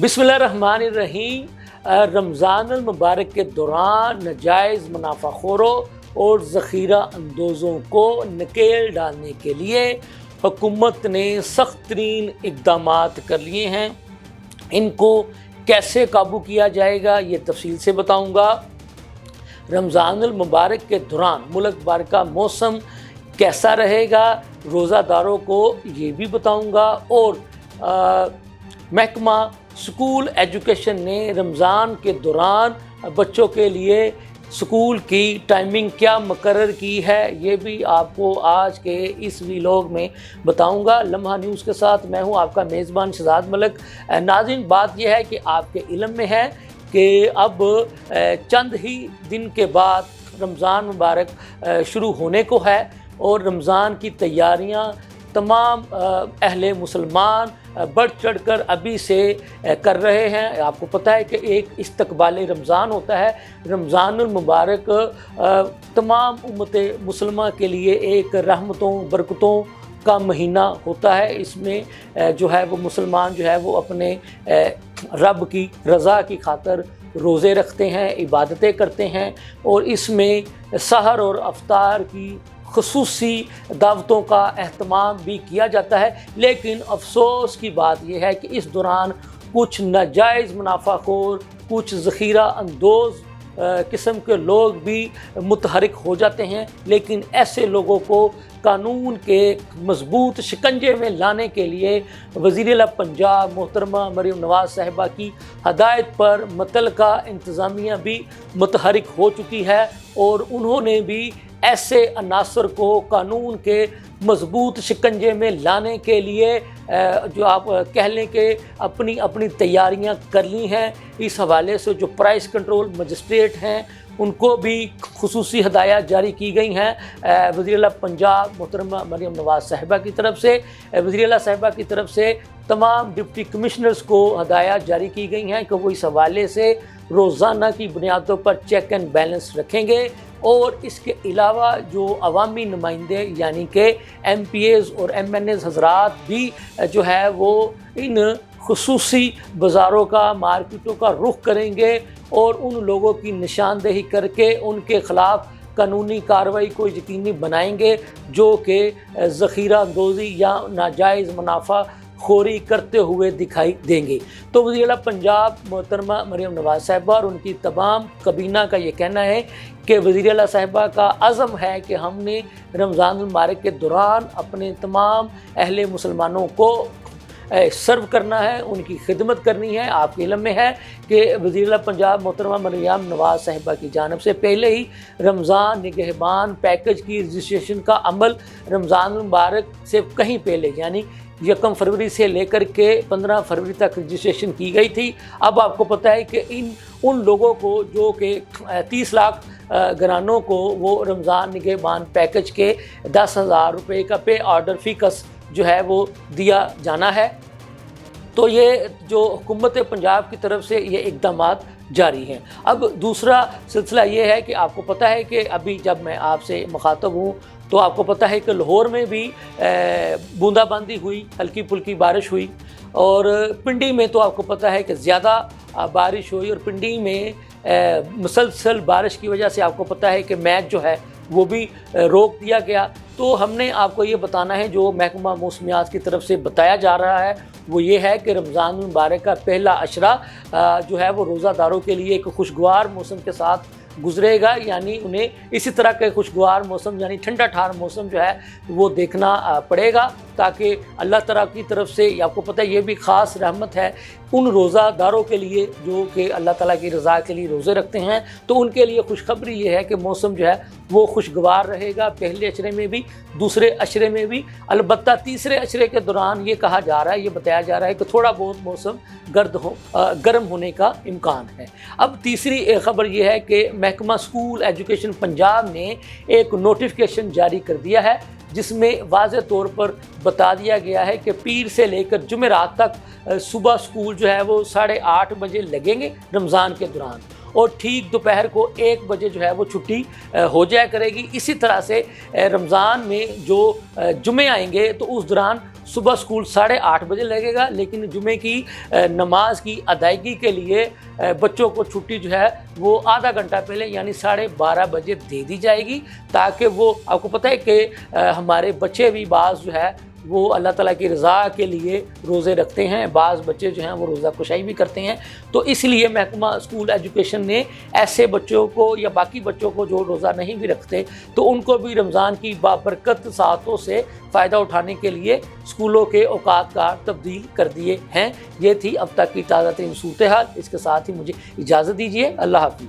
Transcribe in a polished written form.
बिस्मिल्लाहिर्रहमानिर्रहीम। रमज़ान मुबारक के दौरान नाजायज़ मुनाफा खोरों और ज़ख़ीरा अंदोज़ों को नकेल डालने के लिए हुकूमत ने सख्त तरीन इक़दामात कर लिए हैं। इनको कैसे काबू किया जाएगा ये तफसील से बताऊँगा। रमज़ानुल मुबारक के दौरान मुल्क भर का मौसम कैसा रहेगा, रोज़ादारों को ये भी बताऊँगा। और महकमा स्कूल एजुकेशन ने रमज़ान के दौरान बच्चों के लिए स्कूल की टाइमिंग क्या मुकर्रर की है, ये भी आपको आज के इस व्लॉग में बताऊंगा। लम्हा न्यूज़ के साथ मैं हूं आपका मेज़बान शहजाद मलिक। नाज़रीन, बात यह है कि आपके इल्म में है कि अब चंद ही दिन के बाद रमज़ान मुबारक शुरू होने को है और रमज़ान की तैयारियां तमाम अहले मुसलमान बढ़ चढ़ कर अभी से कर रहे हैं। आपको पता है कि एक इस्तकबाल रमज़ान होता है। रमज़ानुल मुबारक तमाम उम्मत मुसलमा के लिए एक रहमतों बरकतों का महीना होता है। इसमें जो है वो मुसलमान जो है वो अपने रब की रज़ा की खातर रोज़े रखते हैं, इबादतें करते हैं और इसमें सहर और अफ्तार की ख़ुसूसी दावतों का एहतमाम भी किया जाता है। लेकिन अफसोस की बात यह है कि इस दौरान कुछ नाजायज़ मुनाफाखोर, कुछ ज़ख़ीरा अंदोज़ किस्म के लोग भी मुतहरिक हो जाते हैं। लेकिन ऐसे लोगों को कानून के मजबूत शिकंजे में लाने के लिए वज़ीर-ए-आला पंजाब मोहतरमा मरीम नवाज़ साहिबा की हदायत पर मुतल्लिका इंतज़ामिया भी मुतहरिक हो चुकी है और उन्होंने भी ऐसे अनासर को कानून के मजबूत शिकंजे में लाने के लिए जो आप कह लें कि अपनी अपनी तैयारियां कर ली हैं। इस हवाले से जो प्राइस कंट्रोल मजिस्ट्रेट हैं उनको भी खुसूसी हदायत जारी की गई हैं। वज़ीर-ए-आला पंजाब मोहतरमा मरीम नवाज़ साहिबा की तरफ से, वज़ीर-ए-आला साहिबा की तरफ से तमाम डिप्टी कमिश्नर्स को हदायत जारी की गई हैं कि वो इस हवाले से रोज़ाना की बुनियादों पर चेक एंड बैलेंस रखेंगे। और इसके अलावा जो अवामी नुमाइंदे यानी कि MPAs और MNAs हज़रात भी जो है वो इन खुसूसी बाज़ारों का, मार्केटों का रुख करेंगे और उन लोगों की निशानदेही करके उनके ख़िलाफ़ कानूनी कार्रवाई को यकीनी बनाएंगे जो कि ज़ख़ीरा अंदोज़ी या नाजायज़ मुनाफा खोरी करते हुए दिखाई देंगे। तो वज़ीर-ए-आला पंजाब मोहतरमा मरीम नवाज़ साहिबा और उनकी तमाम कबीना का ये कहना है कि वज़ीर-ए-आला साहिबा का अज़म है कि हमने रमज़ानुल मुबारक के दौरान अपने तमाम अहले मुसलमानों को सर्व करना है, उनकी खिदमत करनी है। आपके इल्म में है कि वज़ीर-ए-आला पंजाब मोहतरमा मरीम नवाज़ साहिबा की जानिब से पहले ही रमज़ान निगहबान पैकेज की रजिस्ट्रेशन का अमल रमज़ानुल मुबारक से कहीं पहले यानी 1 फरवरी से लेकर के 15 फरवरी तक रजिस्ट्रेशन की गई थी। अब आपको पता है कि उन लोगों को जो कि 30 लाख घरानों को वो रमज़ान निगहबान पैकेज के 10,000 रुपये का पे ऑर्डर फ़ीस जो है वो दिया जाना है। तो ये जो हुकूमत पंजाब की तरफ से ये इक़दामात जारी हैं। अब दूसरा सिलसिला ये है कि आपको पता है कि अभी जब मैं आपसे मुखातब हूँ तो आपको पता है कि लाहौर में भी बूंदाबांदी हुई, हल्की फुल्की बारिश हुई और पिंडी में तो आपको पता है कि ज़्यादा बारिश हुई और पिंडी में मुसलसल बारिश की वजह से आपको पता है कि मैच जो है वो भी रोक दिया गया। तो हमने आपको ये बताना है, जो महकमा मौसमियात की तरफ से बताया जा रहा है वो ये है कि रमज़ान मुबारक का पहला अशरा जो है वो रोज़ादारों के लिए एक खुशगवार मौसम के साथ गुजरेगा। यानी उन्हें इसी तरह के खुशगवार मौसम यानी ठंडा ठार मौसम जो है वो देखना पड़ेगा ताकि अल्लाह ताला की तरफ से आपको पता है ये भी ख़ास रहमत है उन रोज़ादारों के लिए जो कि अल्लाह ताला की रज़ा के लिए रोज़े रखते हैं। तो उनके लिए खुशखबरी ये है कि मौसम जो है वो खुशगवार रहेगा पहले अशरे में भी, दूसरे अशरे में भी। अलबत्ता तीसरे अशरे के दौरान ये कहा जा रहा है, ये बताया जा रहा है कि थोड़ा बहुत मौसम गर्म होने का इम्कान है। अब तीसरी ख़बर ये है कि महकमा स्कूल एजुकेशन पंजाब ने एक नोटिफिकेशन जारी कर दिया है जिसमें वाज़े तौर पर बता दिया गया है कि पीर से लेकर जुमेरात तक सुबह स्कूल जो है वो 8:30 बजे लगेंगे रमज़ान के दौरान और ठीक दोपहर को 1 बजे जो है वो छुट्टी हो जाया करेगी। इसी तरह से रमज़ान में जो जुमे आएंगे तो उस दौरान صبح اسکول 8:30 بجے لگے گا، لیکن جمعے کی نماز کی ادائیگی کے لیے بچوں کو چھٹی جو ہے وہ آدھا گھنٹہ پہلے یعنی 12:30 بجے دے دی جائے گی، تاکہ وہ آپ کو پتہ ہے کہ ہمارے بچے بھی بعض جو ہے وہ اللہ تعالیٰ کی رضا کے لیے روزے رکھتے ہیں، بعض بچے جو ہیں وہ روزہ کشائی بھی کرتے ہیں، تو اس لیے محکمہ اسکول ایجوکیشن نے ایسے بچوں کو یا باقی بچوں کو جو روزہ نہیں بھی رکھتے تو ان کو بھی رمضان کی بابرکت ساعتوں سے فائدہ اٹھانے کے لیے اسکولوں کے اوقات کا تبدیل کر دیے ہیں۔ یہ تھی اب تک کی تازہ ترین صورتحال، اس کے ساتھ ہی مجھے اجازت دیجیے، اللہ حافظ۔